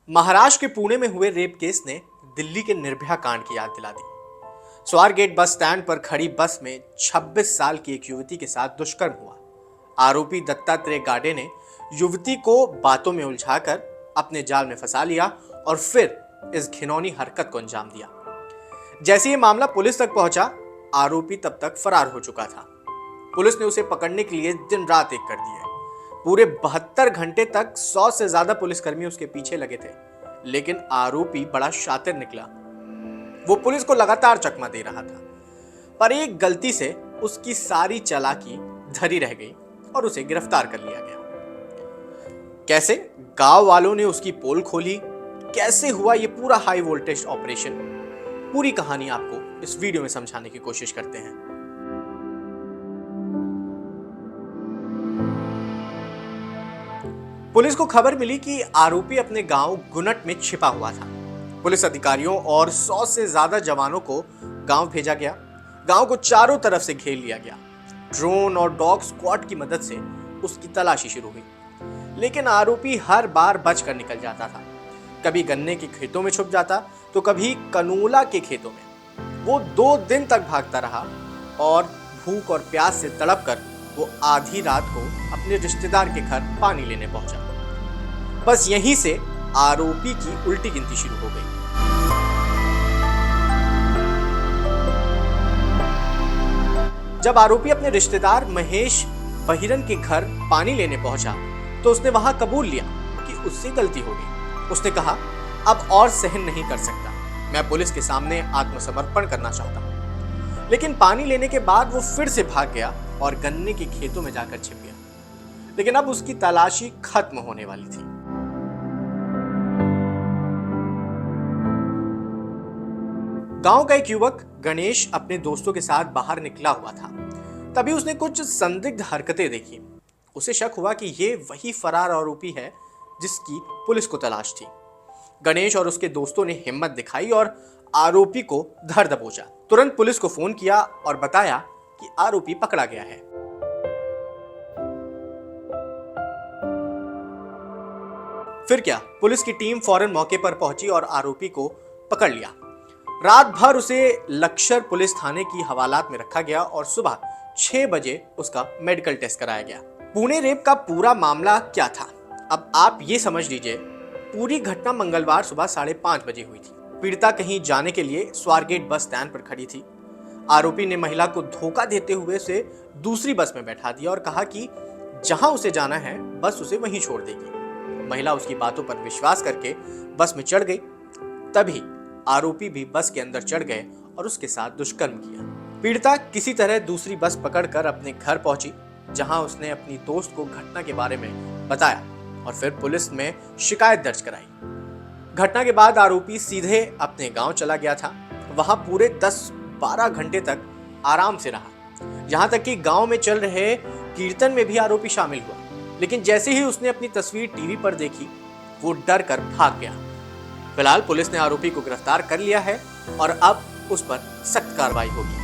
महाराष्ट्र के पुणे में हुए रेप केस ने दिल्ली के निर्भया कांड की याद दिला दी। स्वारगेट बस स्टैंड पर खड़ी बस में 26 साल की एक युवती के साथ दुष्कर्म हुआ। आरोपी दत्तात्रेय गाडे ने युवती को बातों में उलझाकर अपने जाल में फंसा लिया और फिर इस घिनौनी हरकत को अंजाम दिया। जैसे ये मामला पुलिस तक पहुंचा, आरोपी तब तक फरार हो चुका था। पुलिस ने उसे पकड़ने के लिए दिन रात एक कर दिए। पूरे 72 घंटे तक 100 से ज्यादा पुलिसकर्मी उसके पीछे लगे थे, लेकिन आरोपी बड़ा शातिर निकला। वो पुलिस को लगातार चकमा दे रहा था, पर एक गलती से उसकी सारी चालाकी धरी रह गई और उसे गिरफ्तार कर लिया गया। कैसे गांव वालों ने उसकी पोल खोली, कैसे हुआ ये पूरा हाई वोल्टेज ऑपरेशन, पूरी कहानी आपको इस वीडियो में समझाने की कोशिश करते हैं। पुलिस को खबर मिली कि आरोपी अपने गांव गुनट में छिपा हुआ था। पुलिस अधिकारियों और 100 से ज्यादा जवानों को गांव भेजा गया। गांव को चारों तरफ से घेर लिया गया। ड्रोन और डॉग स्क्वाड की मदद से उसकी तलाशी शुरू हुई, लेकिन आरोपी हर बार बचकर निकल जाता था। कभी गन्ने के खेतों में छुप जाता तो कभी कनूला के खेतों में। वो 2 दिन तक भागता रहा और भूख और प्यास से तड़प कर वो आधी रात को अपने रिश्तेदार के घर पानी लेने पहुंचा। बस यहीं से आरोपी की उल्टी गिनती शुरू हो गई। जब आरोपी अपने रिश्तेदार महेश बहिरन के घर पानी लेने पहुंचा तो उसने वहां कबूल लिया कि उससे गलती हो गई। उसने कहा, अब और सहन नहीं कर सकता, मैं पुलिस के सामने आत्मसमर्पण करना चाहता हूं। लेकिन पानी लेने के बाद वो फिर से भाग गया और गन्ने के खेतों में जाकर छिप गया। लेकिन अब उसकी तलाशी खत्म होने वाली थी। गांव का एक युवक गणेश अपने दोस्तों के साथ बाहर निकला हुआ था। तभी उसने कुछ संदिग्ध हरकतें देखी। उसे शक हुआ कि ये वही फरार आरोपी है जिसकी पुलिस को तलाश थी। गणेश और उसके दोस्तों ने हिम्मत दिखाई और आरोपी को धर दबोचा। तुरंत पुलिस को फोन किया और बताया कि आरोपी पकड़ा गया है। फिर क्या, पुलिस की टीम फौरन मौके पर पहुंची और आरोपी को पकड़ लिया। रात भर उसे लक्ष्य पुलिस थाने की हवालात में रखा गया और सुबह 6 बजे उसका मेडिकल टेस्ट कराया गया। पुणे रेप का पूरा मामला क्या था, अब आप ये समझ लीजिए। पूरी घटना मंगलवार सुबह 5:30 बजे हुई थी। पीड़िता कहीं जाने के लिए स्वारगेट बस स्टैंड पर खड़ी थी। आरोपी ने महिला को धोखा देते हुए उसे दूसरी बस में बैठा दिया और कहा कि जहां उसे जाना है बस उसे वहीं छोड़ देगी। महिला उसकी बातों पर विश्वास करके बस में चढ़ गई। तभी आरोपी भी बस के अंदर चढ़ गए और उसके साथ दुष्कर्म किया। पीड़िता किसी तरह दूसरी बस पकड़कर अपने घर पहुंची, जहां उसने अपनी दोस्त को घटना के बारे में बताया और फिर पुलिस में शिकायत दर्ज कराई। घटना के बाद आरोपी सीधे अपने गांव चला गया था। वहां पूरे 10-12 घंटे तक आराम से रहा। यहां तक कि गांव में चल रहे कीर्तन में भी आरोपी शामिल हुआ। लेकिन जैसे ही उसने अपनी तस्वीर टीवी पर देखी, वो डर कर भाग गया। फिलहाल पुलिस ने आरोपी को गिरफ्तार कर लिया है और अब उस पर सख्त कार्रवाई होगी।